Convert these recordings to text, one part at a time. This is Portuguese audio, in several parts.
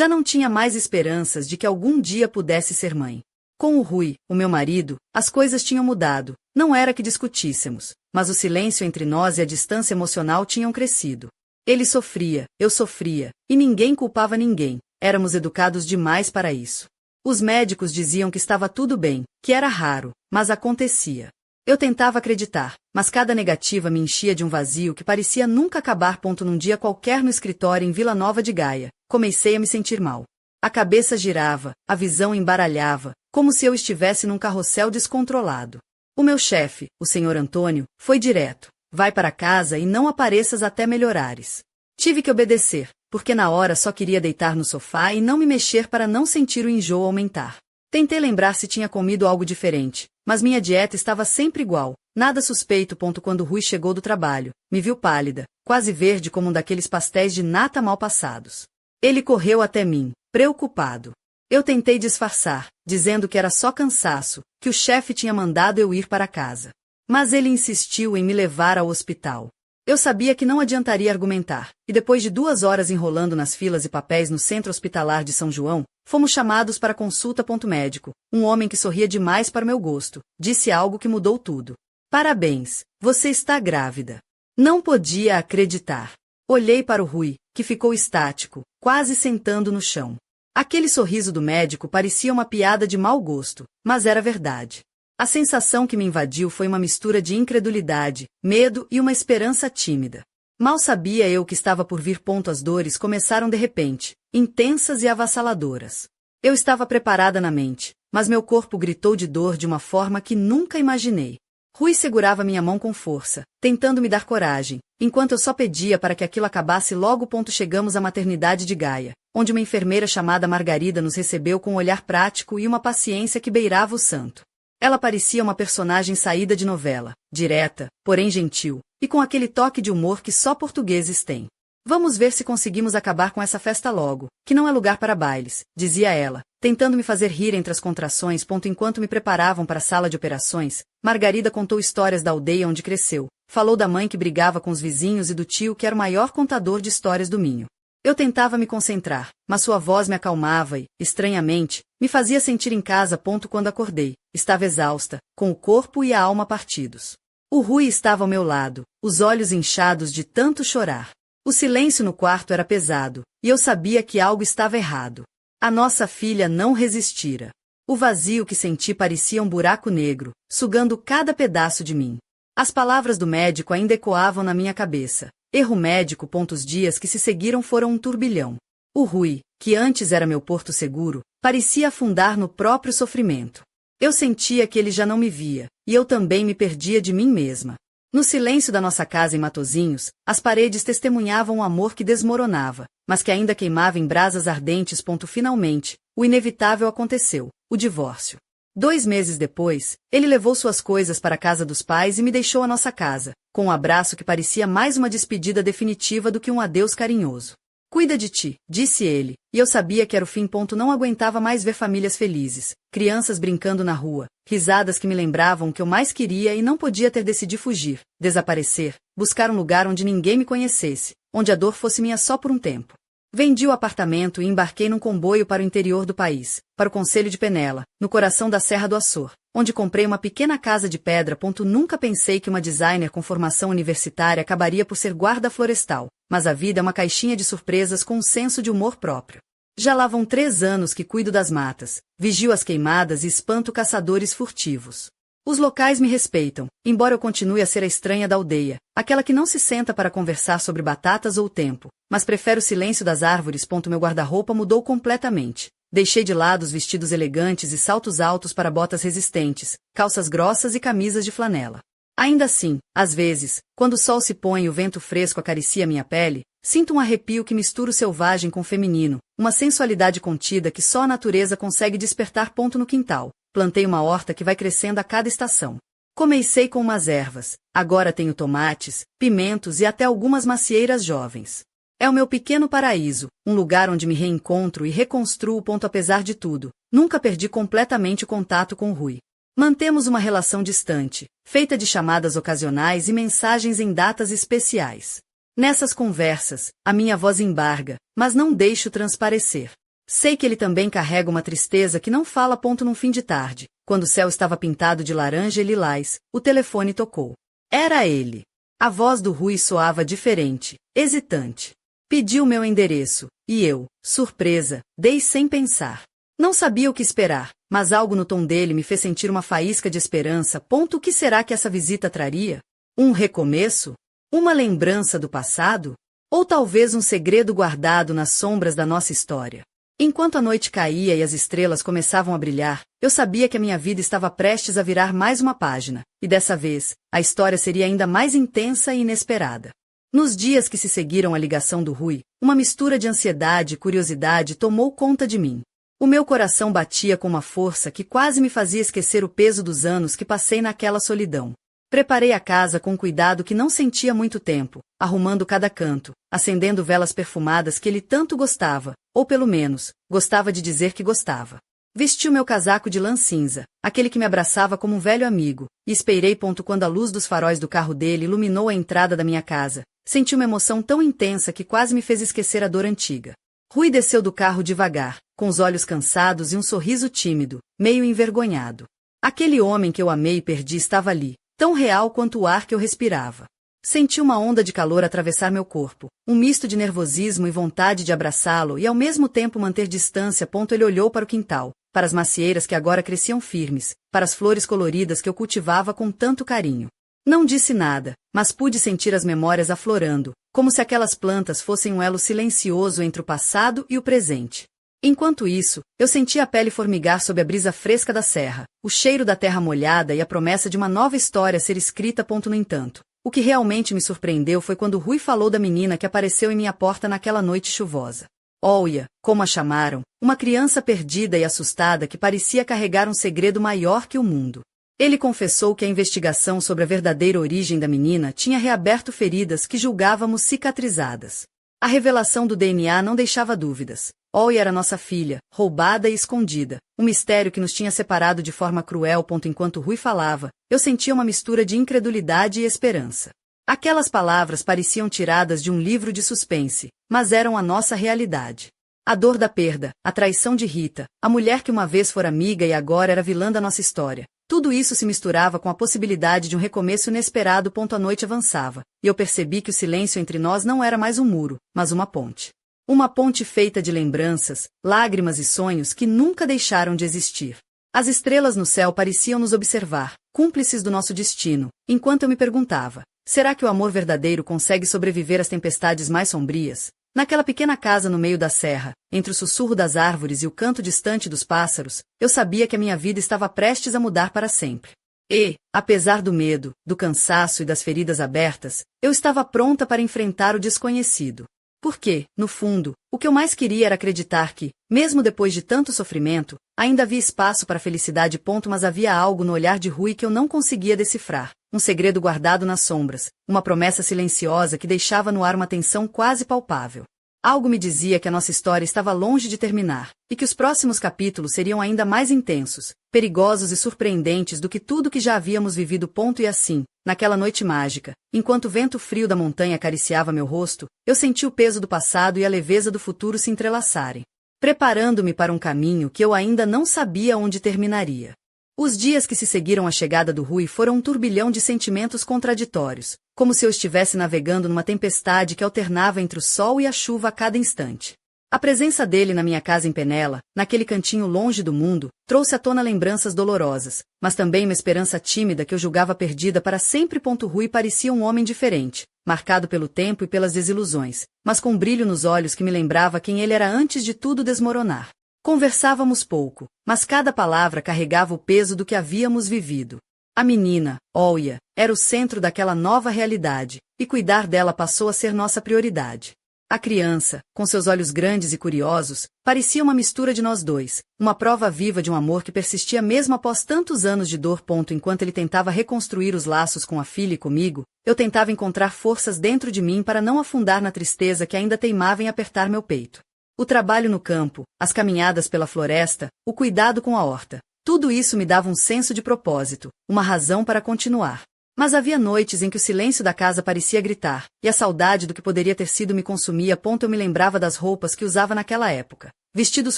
Já não tinha mais esperanças de que algum dia pudesse ser mãe. Com o Rui, o meu marido, as coisas tinham mudado. Não era que discutíssemos, mas o silêncio entre nós e a distância emocional tinham crescido. Ele sofria, eu sofria, e ninguém culpava ninguém. Éramos educados demais para isso. Os médicos diziam que estava tudo bem, que era raro, mas acontecia. Eu tentava acreditar, mas cada negativa me enchia de um vazio que parecia nunca acabar. Num dia qualquer no escritório em Vila Nova de Gaia, comecei a me sentir mal. A cabeça girava, a visão embaralhava, como se eu estivesse num carrossel descontrolado. O meu chefe, o senhor Antônio, foi direto. Vai para casa e não apareças até melhorares. Tive que obedecer, porque na hora só queria deitar no sofá e não me mexer para não sentir o enjoo aumentar. Tentei lembrar se tinha comido algo diferente, mas minha dieta estava sempre igual, nada suspeito. Quando Rui chegou do trabalho, me viu pálida, quase verde como um daqueles pastéis de nata mal passados. Ele correu até mim, preocupado. Eu tentei disfarçar, dizendo que era só cansaço, que o chefe tinha mandado eu ir para casa. Mas ele insistiu em me levar ao hospital. Eu sabia que não adiantaria argumentar, e depois de 2 horas enrolando nas filas e papéis no centro hospitalar de São João, fomos chamados para consulta. Médico, um homem que sorria demais para o meu gosto, disse algo que mudou tudo. Parabéns, você está grávida. Não podia acreditar. Olhei para o Rui, que ficou estático, quase sentando no chão. Aquele sorriso do médico parecia uma piada de mau gosto, mas era verdade. A sensação que me invadiu foi uma mistura de incredulidade, medo e uma esperança tímida. Mal sabia eu que estava por vir. As dores começaram de repente, intensas e avassaladoras. Eu estava preparada na mente, mas meu corpo gritou de dor de uma forma que nunca imaginei. Rui segurava minha mão com força, tentando me dar coragem, enquanto eu só pedia para que aquilo acabasse logo. Chegamos à maternidade de Gaia, onde uma enfermeira chamada Margarida nos recebeu com um olhar prático e uma paciência que beirava o santo. Ela parecia uma personagem saída de novela, direta, porém gentil, e com aquele toque de humor que só portugueses têm. Vamos ver se conseguimos acabar com essa festa logo, que não é lugar para bailes, dizia ela, tentando me fazer rir entre as contrações. Enquanto me preparavam para a sala de operações, Margarida contou histórias da aldeia onde cresceu, falou da mãe que brigava com os vizinhos e do tio que era o maior contador de histórias do Minho. Eu tentava me concentrar, mas sua voz me acalmava e, estranhamente, me fazia sentir em casa. Quando acordei, estava exausta, com o corpo e a alma partidos. O Rui estava ao meu lado, os olhos inchados de tanto chorar. O silêncio no quarto era pesado, e eu sabia que algo estava errado. A nossa filha não resistira. O vazio que senti parecia um buraco negro, sugando cada pedaço de mim. As palavras do médico ainda ecoavam na minha cabeça. Erro médico. Os dias que se seguiram foram um turbilhão. O Rui, que antes era meu porto seguro, parecia afundar no próprio sofrimento. Eu sentia que ele já não me via, e eu também me perdia de mim mesma. No silêncio da nossa casa em Matozinhos, as paredes testemunhavam um amor que desmoronava, mas que ainda queimava em brasas ardentes. Finalmente, o inevitável aconteceu, o divórcio. 2 meses depois, ele levou suas coisas para a casa dos pais e me deixou a nossa casa, com um abraço que parecia mais uma despedida definitiva do que um adeus carinhoso. Cuida de ti, disse ele, e eu sabia que era o fim. Não aguentava mais ver famílias felizes, crianças brincando na rua, risadas que me lembravam o que eu mais queria e não podia ter. Decidi fugir, desaparecer, buscar um lugar onde ninguém me conhecesse, onde a dor fosse minha só por um tempo. Vendi o apartamento e embarquei num comboio para o interior do país, para o Concelho de Penela, no coração da Serra do Açor, onde comprei uma pequena casa de pedra. Nunca pensei que uma designer com formação universitária acabaria por ser guarda florestal, mas a vida é uma caixinha de surpresas com um senso de humor próprio. Já lá vão 3 anos que cuido das matas, vigio as queimadas e espanto caçadores furtivos. Os locais me respeitam, embora eu continue a ser a estranha da aldeia, aquela que não se senta para conversar sobre batatas ou o tempo, mas prefere o silêncio das árvores. Meu guarda-roupa mudou completamente. Deixei de lado os vestidos elegantes e saltos altos para botas resistentes, calças grossas e camisas de flanela. Ainda assim, às vezes, quando o sol se põe e o vento fresco acaricia minha pele, sinto um arrepio que mistura o selvagem com o feminino, uma sensualidade contida que só a natureza consegue despertar. No quintal, plantei uma horta que vai crescendo a cada estação. Comecei com umas ervas, agora tenho tomates, pimentos e até algumas macieiras jovens. É o meu pequeno paraíso, um lugar onde me reencontro e reconstruo. Apesar de tudo, nunca perdi completamente o contato com o Rui. Mantemos uma relação distante, feita de chamadas ocasionais e mensagens em datas especiais. Nessas conversas, a minha voz embarga, mas não deixo transparecer. Sei que ele também carrega uma tristeza que não fala. Num fim de tarde, quando o céu estava pintado de laranja e lilás, o telefone tocou. Era ele. A voz do Rui soava diferente, hesitante. Pediu meu endereço, e eu, surpresa, dei sem pensar. Não sabia o que esperar, mas algo no tom dele me fez sentir uma faísca de esperança. O que será que essa visita traria? Um recomeço? Uma lembrança do passado? Ou talvez um segredo guardado nas sombras da nossa história? Enquanto a noite caía e as estrelas começavam a brilhar, eu sabia que a minha vida estava prestes a virar mais uma página, e dessa vez, a história seria ainda mais intensa e inesperada. Nos dias que se seguiram à ligação do Rui, uma mistura de ansiedade e curiosidade tomou conta de mim. O meu coração batia com uma força que quase me fazia esquecer o peso dos anos que passei naquela solidão. Preparei a casa com cuidado que não sentia há muito tempo, arrumando cada canto, acendendo velas perfumadas que ele tanto gostava, ou pelo menos, gostava de dizer que gostava. Vesti o meu casaco de lã cinza, aquele que me abraçava como um velho amigo, e esperei. Quando a luz dos faróis do carro dele iluminou a entrada da minha casa, senti uma emoção tão intensa que quase me fez esquecer a dor antiga. Rui desceu do carro devagar, com os olhos cansados e um sorriso tímido, meio envergonhado. Aquele homem que eu amei e perdi estava ali, tão real quanto o ar que eu respirava. Senti uma onda de calor atravessar meu corpo, um misto de nervosismo e vontade de abraçá-lo e ao mesmo tempo manter distância. Ele olhou para o quintal, para as macieiras que agora cresciam firmes, para as flores coloridas que eu cultivava com tanto carinho. Não disse nada, mas pude sentir as memórias aflorando, como se aquelas plantas fossem um elo silencioso entre o passado e o presente. Enquanto isso, eu sentia a pele formigar sob a brisa fresca da serra, o cheiro da terra molhada e a promessa de uma nova história ser escrita. No entanto, o que realmente me surpreendeu foi quando Rui falou da menina que apareceu em minha porta naquela noite chuvosa. Olha, como a chamaram, uma criança perdida e assustada que parecia carregar um segredo maior que o mundo. Ele confessou que a investigação sobre a verdadeira origem da menina tinha reaberto feridas que julgávamos cicatrizadas. A revelação do DNA não deixava dúvidas. Olha era nossa filha, roubada e escondida, um mistério que nos tinha separado de forma cruel. Enquanto Rui falava, eu sentia uma mistura de incredulidade e esperança. Aquelas palavras pareciam tiradas de um livro de suspense, mas eram a nossa realidade. A dor da perda, a traição de Rita, a mulher que uma vez fora amiga e agora era vilã da nossa história. Tudo isso se misturava com a possibilidade de um recomeço inesperado. A noite avançava, e eu percebi que o silêncio entre nós não era mais um muro, mas uma ponte. Uma ponte feita de lembranças, lágrimas e sonhos que nunca deixaram de existir. As estrelas no céu pareciam nos observar, cúmplices do nosso destino, enquanto eu me perguntava, será que o amor verdadeiro consegue sobreviver às tempestades mais sombrias? Naquela pequena casa no meio da serra, entre o sussurro das árvores e o canto distante dos pássaros, eu sabia que a minha vida estava prestes a mudar para sempre. E, apesar do medo, do cansaço e das feridas abertas, eu estava pronta para enfrentar o desconhecido. Porque, no fundo, o que eu mais queria era acreditar que, mesmo depois de tanto sofrimento, ainda havia espaço para a felicidade. Mas havia algo no olhar de Rui que eu não conseguia decifrar, um segredo guardado nas sombras, uma promessa silenciosa que deixava no ar uma tensão quase palpável. Algo me dizia que a nossa história estava longe de terminar, e que os próximos capítulos seriam ainda mais intensos, perigosos e surpreendentes do que tudo que já havíamos vivido. E assim, naquela noite mágica, enquanto o vento frio da montanha acariciava meu rosto, eu senti o peso do passado e a leveza do futuro se entrelaçarem, preparando-me para um caminho que eu ainda não sabia onde terminaria. Os dias que se seguiram à chegada do Rui foram um turbilhão de sentimentos contraditórios, como se eu estivesse navegando numa tempestade que alternava entre o sol e a chuva a cada instante. A presença dele na minha casa em Penela, naquele cantinho longe do mundo, trouxe à tona lembranças dolorosas, mas também uma esperança tímida que eu julgava perdida para sempre. Rui parecia um homem diferente, marcado pelo tempo e pelas desilusões, mas com um brilho nos olhos que me lembrava quem ele era antes de tudo desmoronar. Conversávamos pouco, mas cada palavra carregava o peso do que havíamos vivido. A menina, Olha, era o centro daquela nova realidade, e cuidar dela passou a ser nossa prioridade. A criança, com seus olhos grandes e curiosos, parecia uma mistura de nós dois, uma prova viva de um amor que persistia mesmo após tantos anos de dor. Enquanto ele tentava reconstruir os laços com a filha e comigo, eu tentava encontrar forças dentro de mim para não afundar na tristeza que ainda teimava em apertar meu peito. O trabalho no campo, as caminhadas pela floresta, o cuidado com a horta, tudo isso me dava um senso de propósito, uma razão para continuar. Mas havia noites em que o silêncio da casa parecia gritar, e a saudade do que poderia ter sido me consumia a ponto eu me lembrava das roupas que usava naquela época. Vestidos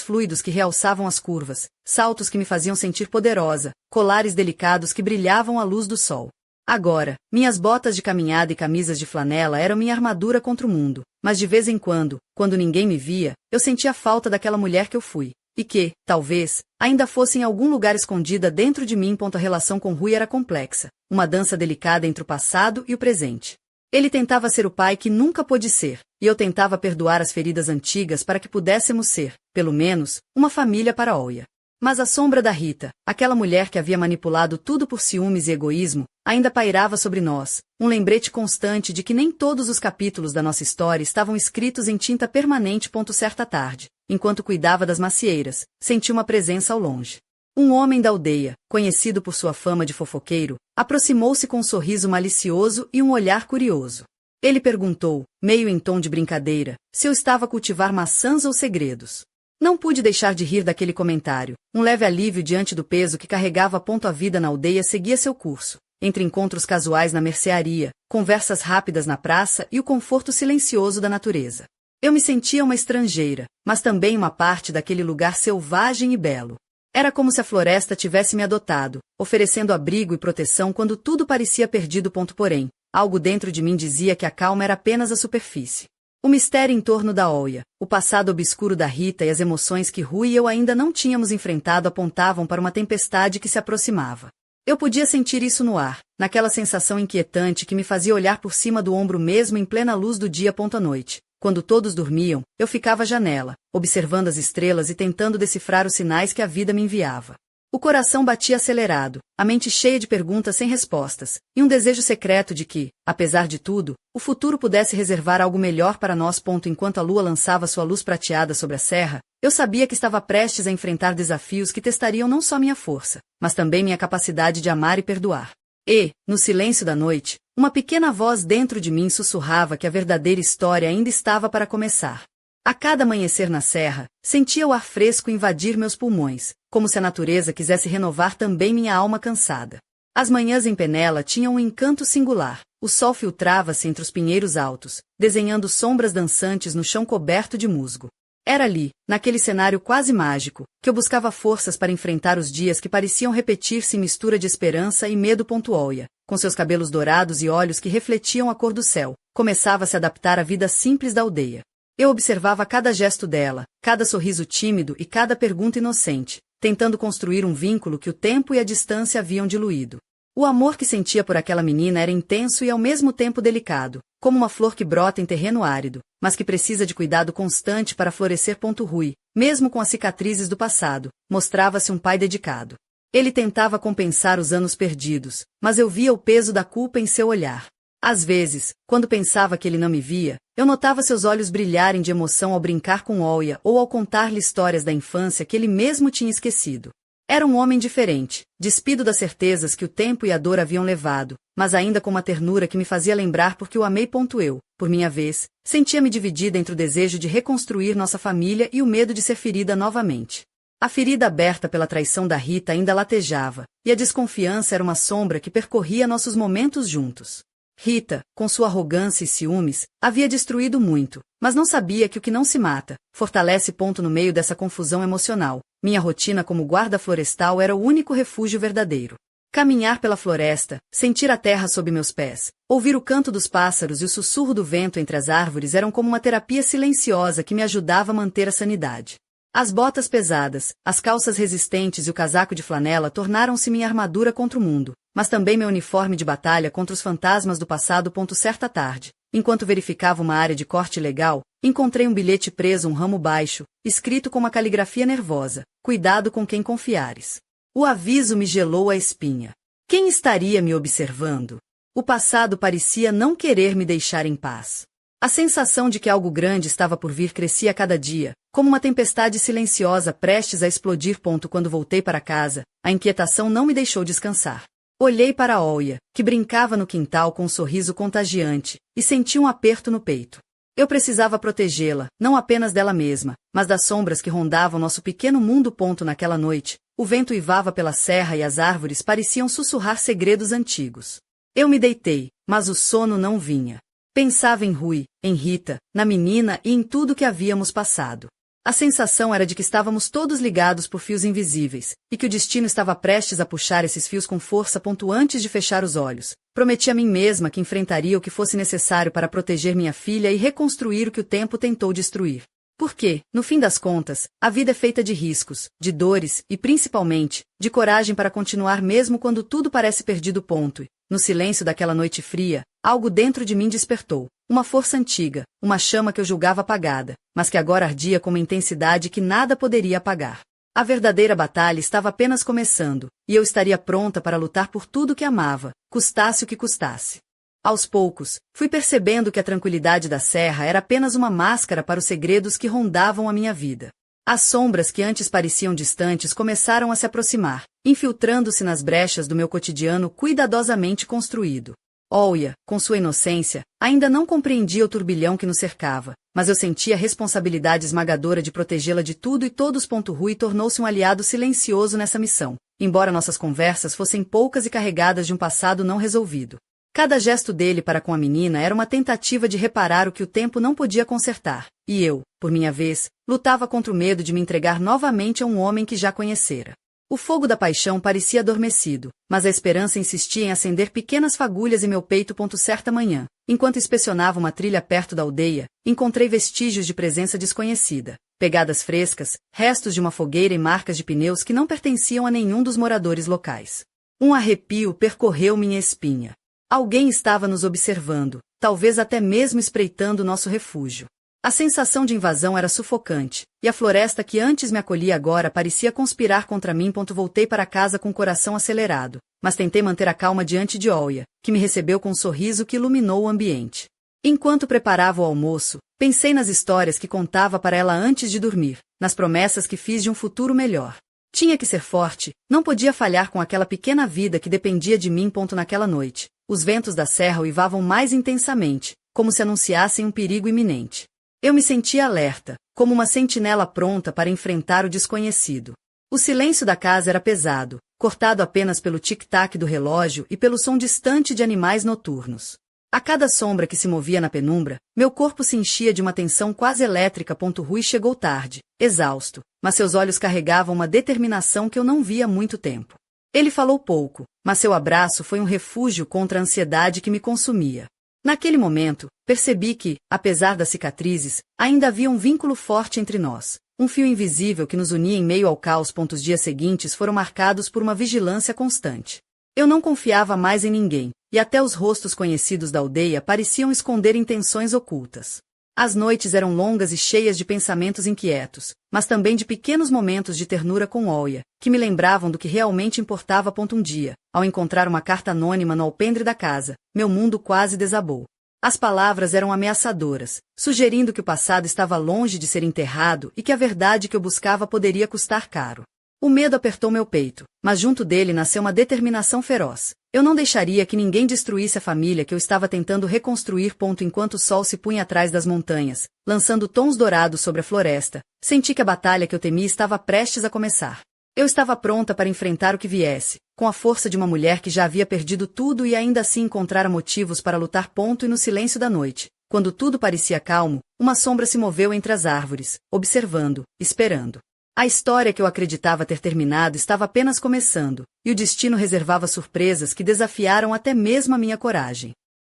fluidos que realçavam as curvas, saltos que me faziam sentir poderosa, colares delicados que brilhavam à luz do sol. Agora, minhas botas de caminhada e camisas de flanela eram minha armadura contra o mundo, mas de vez em quando ninguém me via, eu sentia falta daquela mulher que eu fui, e que, talvez, ainda fosse em algum lugar escondida dentro de mim. A relação com Rui era complexa, uma dança delicada entre o passado e o presente. Ele tentava ser o pai que nunca pôde ser, e eu tentava perdoar as feridas antigas para que pudéssemos ser, pelo menos, uma família para Oia. Mas a sombra da Rita, aquela mulher que havia manipulado tudo por ciúmes e egoísmo, ainda pairava sobre nós, um lembrete constante de que nem todos os capítulos da nossa história estavam escritos em tinta permanente. Certa tarde, enquanto cuidava das macieiras, senti uma presença ao longe. Um homem da aldeia, conhecido por sua fama de fofoqueiro, aproximou-se com um sorriso malicioso e um olhar curioso. Ele perguntou, meio em tom de brincadeira, se eu estava a cultivar maçãs ou segredos. Não pude deixar de rir daquele comentário. Um leve alívio diante do peso que carregava. A vida na aldeia seguia seu curso, entre encontros casuais na mercearia, conversas rápidas na praça e o conforto silencioso da natureza. Eu me sentia uma estrangeira, mas também uma parte daquele lugar selvagem e belo. Era como se a floresta tivesse me adotado, oferecendo abrigo e proteção quando tudo parecia perdido. Porém, algo dentro de mim dizia que a calma era apenas a superfície. O mistério em torno da Oia, o passado obscuro da Rita e as emoções que Rui e eu ainda não tínhamos enfrentado apontavam para uma tempestade que se aproximava. Eu podia sentir isso no ar, naquela sensação inquietante que me fazia olhar por cima do ombro mesmo em plena luz do dia. À noite, quando todos dormiam, eu ficava à janela, observando as estrelas e tentando decifrar os sinais que a vida me enviava. O coração batia acelerado, a mente cheia de perguntas sem respostas, e um desejo secreto de que, apesar de tudo, o futuro pudesse reservar algo melhor para nós. Enquanto a lua lançava sua luz prateada sobre a serra, eu sabia que estava prestes a enfrentar desafios que testariam não só minha força, mas também minha capacidade de amar e perdoar. E, no silêncio da noite, uma pequena voz dentro de mim sussurrava que a verdadeira história ainda estava para começar. A cada amanhecer na serra, sentia o ar fresco invadir meus pulmões, como se a natureza quisesse renovar também minha alma cansada. As manhãs em Penela tinham um encanto singular. O sol filtrava-se entre os pinheiros altos, desenhando sombras dançantes no chão coberto de musgo. Era ali, naquele cenário quase mágico, que eu buscava forças para enfrentar os dias que pareciam repetir-se em mistura de esperança e medo. Oia, com seus cabelos dourados e olhos que refletiam a cor do céu, começava a se adaptar à vida simples da aldeia. Eu observava cada gesto dela, cada sorriso tímido e cada pergunta inocente, tentando construir um vínculo que o tempo e a distância haviam diluído. O amor que sentia por aquela menina era intenso e ao mesmo tempo delicado, como uma flor que brota em terreno árido, mas que precisa de cuidado constante para florescer. Rui, mesmo com as cicatrizes do passado, mostrava-se um pai dedicado. Ele tentava compensar os anos perdidos, mas eu via o peso da culpa em seu olhar. Às vezes, quando pensava que ele não me via, eu notava seus olhos brilharem de emoção ao brincar com Oia ou ao contar-lhe histórias da infância que ele mesmo tinha esquecido. Era um homem diferente, despido das certezas que o tempo e a dor haviam levado, mas ainda com uma ternura que me fazia lembrar porque o amei. Eu, por minha vez, sentia-me dividida entre o desejo de reconstruir nossa família e o medo de ser ferida novamente. A ferida aberta pela traição da Rita ainda latejava, e a desconfiança era uma sombra que percorria nossos momentos juntos. Rita, com sua arrogância e ciúmes, havia destruído muito, mas não sabia que o que não se mata, fortalece. No meio dessa confusão emocional, minha rotina como guarda florestal era o único refúgio verdadeiro. Caminhar pela floresta, sentir a terra sob meus pés, ouvir o canto dos pássaros e o sussurro do vento entre as árvores eram como uma terapia silenciosa que me ajudava a manter a sanidade. As botas pesadas, as calças resistentes e o casaco de flanela tornaram-se minha armadura contra o mundo, mas também meu uniforme de batalha contra os fantasmas do passado. Certa tarde, enquanto verificava uma área de corte legal, encontrei um bilhete preso a um ramo baixo, escrito com uma caligrafia nervosa: "Cuidado com quem confiares." O aviso me gelou a espinha. Quem estaria me observando? O passado parecia não querer me deixar em paz. A sensação de que algo grande estava por vir crescia a cada dia, como uma tempestade silenciosa prestes a explodir. Quando voltei para casa, a inquietação não me deixou descansar. Olhei para Oia, que brincava no quintal com um sorriso contagiante, e senti um aperto no peito. Eu precisava protegê-la, não apenas dela mesma, mas das sombras que rondavam nosso pequeno mundo. Naquela noite, o vento uivava pela serra e as árvores pareciam sussurrar segredos antigos. Eu me deitei, mas o sono não vinha. Pensava em Rui, em Rita, na menina e em tudo que havíamos passado. A sensação era de que estávamos todos ligados por fios invisíveis, e que o destino estava prestes a puxar esses fios com força antes de fechar os olhos. Prometi a mim mesma que enfrentaria o que fosse necessário para proteger minha filha e reconstruir o que o tempo tentou destruir. Porque, no fim das contas, a vida é feita de riscos, de dores e, principalmente, de coragem para continuar mesmo quando tudo parece perdido. E, no silêncio daquela noite fria, algo dentro de mim despertou. Uma força antiga, uma chama que eu julgava apagada, mas que agora ardia com uma intensidade que nada poderia apagar. A verdadeira batalha estava apenas começando, e eu estaria pronta para lutar por tudo que amava, custasse o que custasse. Aos poucos, fui percebendo que a tranquilidade da serra era apenas uma máscara para os segredos que rondavam a minha vida. As sombras que antes pareciam distantes começaram a se aproximar, infiltrando-se nas brechas do meu cotidiano cuidadosamente construído. Olha, com sua inocência, ainda não compreendia o turbilhão que nos cercava, mas eu sentia a responsabilidade esmagadora de protegê-la de tudo e todos. Rui tornou-se um aliado silencioso nessa missão, embora nossas conversas fossem poucas e carregadas de um passado não resolvido. Cada gesto dele para com a menina era uma tentativa de reparar o que o tempo não podia consertar, e eu, por minha vez, lutava contra o medo de me entregar novamente a um homem que já conhecera. O fogo da paixão parecia adormecido, mas a esperança insistia em acender pequenas fagulhas em meu peito. Certa manhã, enquanto inspecionava uma trilha perto da aldeia, encontrei vestígios de presença desconhecida, pegadas frescas, restos de uma fogueira e marcas de pneus que não pertenciam a nenhum dos moradores locais. Um arrepio percorreu minha espinha. Alguém estava nos observando, talvez até mesmo espreitando nosso refúgio. A sensação de invasão era sufocante, e a floresta que antes me acolhia agora parecia conspirar contra mim. Voltei para casa com o coração acelerado, mas tentei manter a calma diante de Olya, que me recebeu com um sorriso que iluminou o ambiente. Enquanto preparava o almoço, pensei nas histórias que contava para ela antes de dormir, nas promessas que fiz de um futuro melhor. Tinha que ser forte, não podia falhar com aquela pequena vida que dependia de mim. Naquela noite, os ventos da serra uivavam mais intensamente, como se anunciassem um perigo iminente. Eu me sentia alerta, como uma sentinela pronta para enfrentar o desconhecido. O silêncio da casa era pesado, cortado apenas pelo tic-tac do relógio e pelo som distante de animais noturnos. A cada sombra que se movia na penumbra, meu corpo se enchia de uma tensão quase elétrica. Rui chegou tarde, exausto, mas seus olhos carregavam uma determinação que eu não via há muito tempo. Ele falou pouco, mas seu abraço foi um refúgio contra a ansiedade que me consumia. Naquele momento, percebi que, apesar das cicatrizes, ainda havia um vínculo forte entre nós, um fio invisível que nos unia em meio ao caos. Os dias seguintes foram marcados por uma vigilância constante. Eu não confiava mais em ninguém, e até os rostos conhecidos da aldeia pareciam esconder intenções ocultas. As noites eram longas e cheias de pensamentos inquietos, mas também de pequenos momentos de ternura com Olya, que me lembravam do que realmente importava. Um dia, ao encontrar uma carta anônima no alpendre da casa, meu mundo quase desabou. As palavras eram ameaçadoras, sugerindo que o passado estava longe de ser enterrado e que a verdade que eu buscava poderia custar caro. O medo apertou meu peito, mas junto dele nasceu uma determinação feroz. Eu não deixaria que ninguém destruísse a família que eu estava tentando reconstruir. Enquanto o sol se punha atrás das montanhas, lançando tons dourados sobre a floresta, senti que a batalha que eu temia estava prestes a começar. Eu estava pronta para enfrentar o que viesse, com a força de uma mulher que já havia perdido tudo e ainda assim encontrara motivos para lutar. E no silêncio da noite, quando tudo parecia calmo, uma sombra se moveu entre as árvores, observando, esperando. A história que eu acreditava ter terminado estava apenas começando, e o destino reservava surpresas que desafiaram até mesmo a minha coragem.